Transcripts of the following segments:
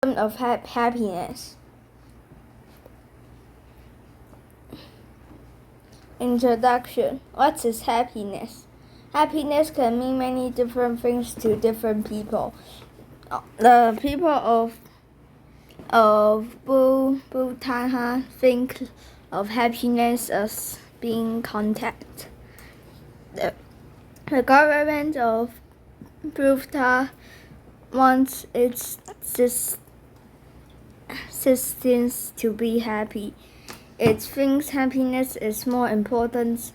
of happiness. Introduction. What is happiness? Happiness can mean many different things to different people. The people of Bhutan think of happiness as being content. The government of Bhutan wants its citizens to be happy. It thinks happiness is more important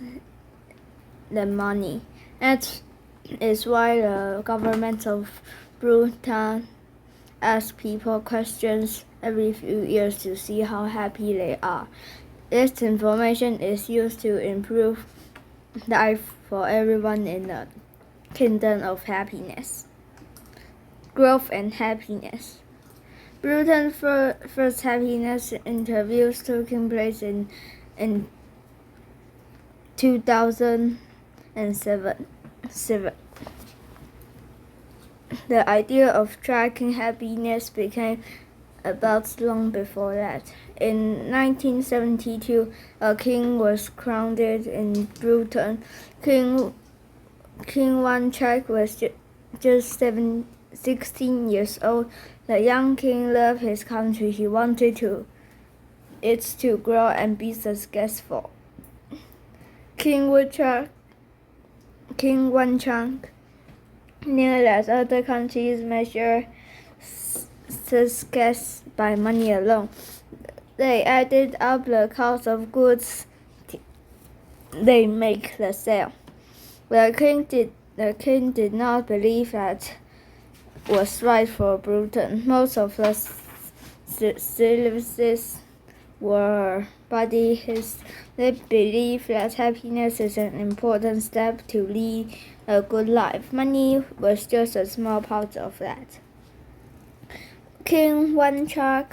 than money. That is why the government of Bhutan asks people questions every few years to see how happy they are. This information is used to improve life for everyone in the kingdom of happiness. Growth and happiness. Bhutan's first happiness interviews taking place in 2007. The idea of tracking happiness became about long before that. In 1972, a king was crowned in Bhutan. King Wanchai was just 16 years old. The young king loved his country. He wanted it to grow and be successful. King Wanchai knew that other countries measure success by money alone. They added up the cost of goods they make the sale. The king did not believe that was right for Bhutan. Most of the services were bodyist. They believe that happiness is an important step to lead a good life. Money was just a small part of that. King Wanchai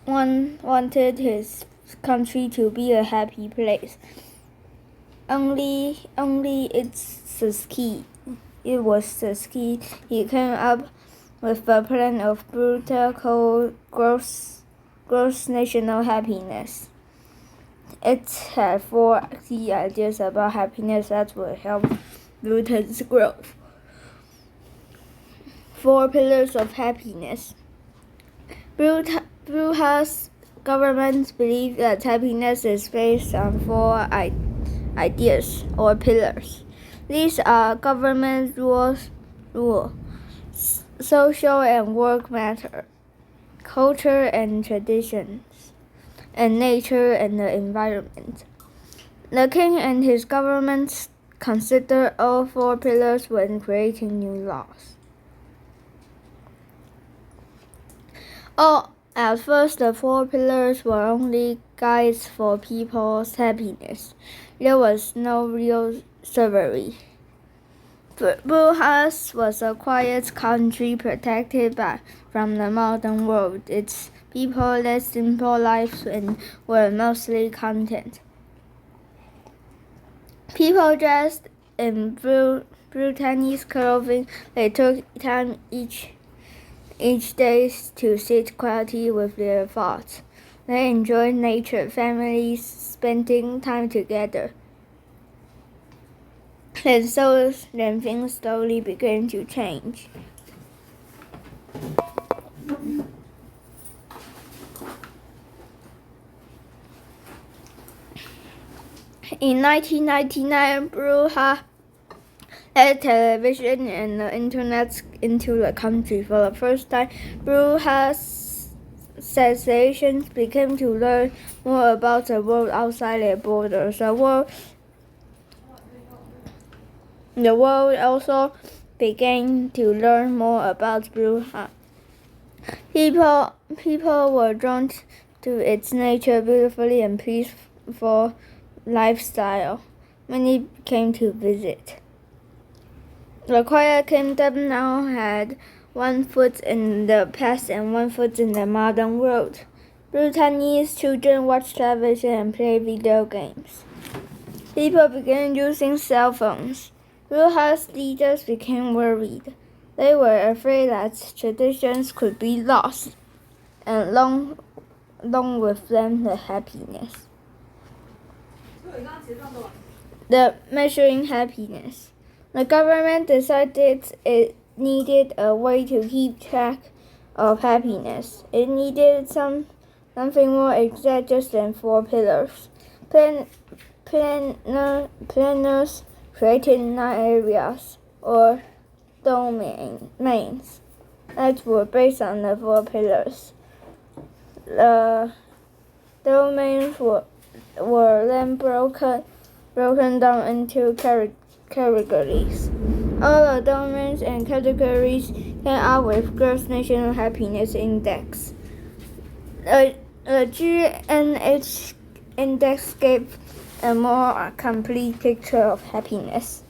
wanted his country to be a happy place. Only it was the key. He came up with a plan of Bhutan called gross national happiness. It had 4 key ideas about happiness that would help Bhutan's growth. 4 pillars of happiness. Bhutan's government believes that happiness is based on 4 ideas or pillars. These are government rule, social and work matter, culture and traditions, and nature and the environment. The king and his government consider all 4 pillars when creating new laws. At first, the 4 pillars were only guides for people's happiness. There was no real slavery. Bhutan was a quiet country protected from the modern world. Its people led simple lives and were mostly content. People dressed in Bhutanese clothing. They took time each day to sit quietly with their thoughts. They enjoyed nature, families spending time together. And so then things slowly began to change. In 1999, Bhutan added television and the internet into the country. For the first time, Bhutan's citizens began to learn more about the world outside their borders. The world also began to learn more about Bhutan. People were drawn to its nature, beautifully and peaceful lifestyle. Many came to visit. The quiet kingdom now had 1 foot in the past and 1 foot in the modern world. Bhutanese children watch television and play video games. People began using cell phones. Bhutan's leaders became worried. They were afraid that traditions could be lost, and along with them the happiness. The measuring happiness. The government decided it needed a way to keep track of happiness. It needed something more exact just than 4 pillars. Planners created 9 areas or domains that were based on the 4 pillars. The domains were then broken down into categories. All the domains and categories came out with Gross National Happiness Index. The GNH index gave a more complete picture of happiness.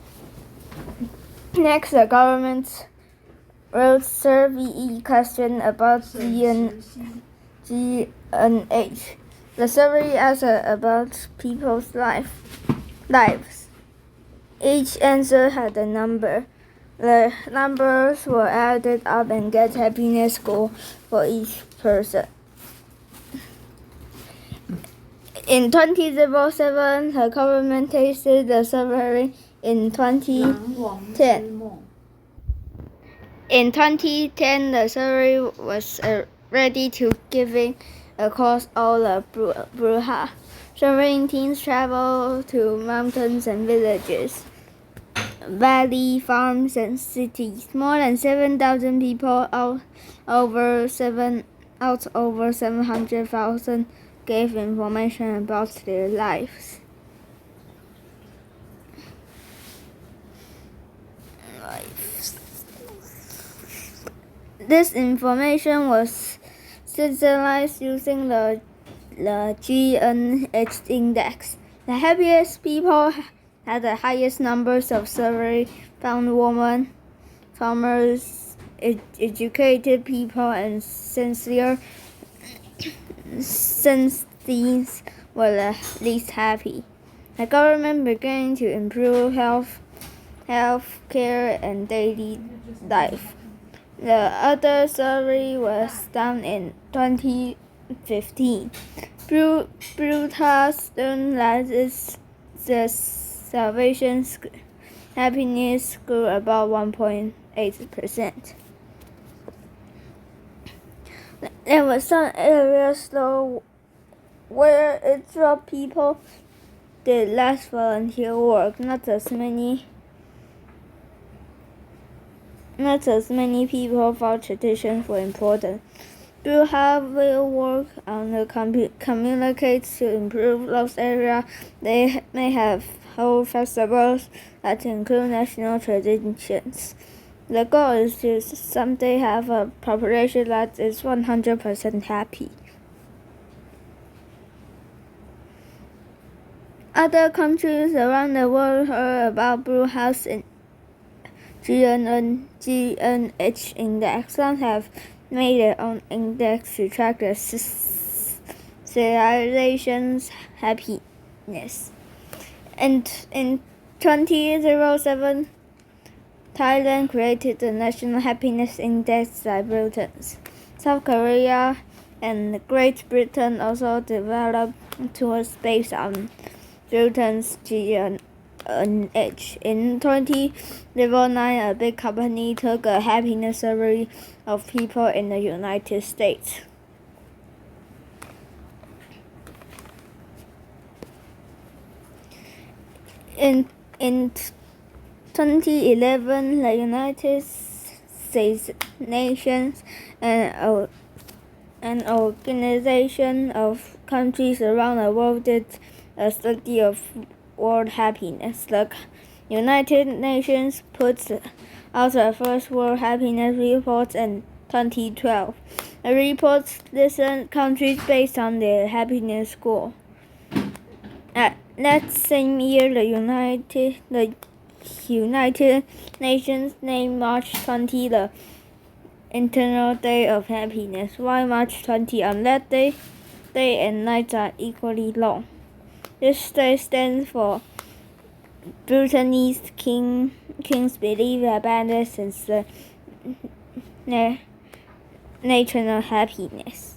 Next, the government wrote survey question about GNH. The survey asked about people's lives. Each answer had a number. The numbers were added up and get happiness score for each person. In 2007, the government tasted the survey in 2010. In 2010, the survey was ready to giving across all the Bruha. Surveying teams travel to mountains and villages, valley, farms, and cities. More than 7,000 people out over 700,000 gave information about their lives. This information was synthesized using the GNH index. The happiest people had the highest numbers of survey found women, farmers, educated people, and sincere these were the least happy. The government began to improve health care and daily life. The other survey was done in 2015. Bruta learned that the salvation happiness grew about 1.8%. There were some areas though where it dropped. People did less volunteer work, not as many people thought traditions were important. Bruha will work on the communicates to improve those areas. They may have whole festivals that include national traditions. The goal is to someday have a population that is 100% happy. Other countries around the world heard about Bruha's GNH index. Some have made their own index to track the civilization's happiness. And in 2007, Thailand created the National Happiness Index by Britain. South Korea and Great Britain also developed tools based on Britain's GNH. In 2009, a big company took a happiness survey of people in the United States. In 2011, the United States Nations and an organization of countries around the world did a study of world happiness. The United Nations put out the first World Happiness Report in 2012. The report listed countries based on their happiness score. That same year, the United Nations named March 20 the International Day of Happiness. Why March 20? On that day and nights are equally long. This day stands for Bhutanese kings believe that badness since the national happiness.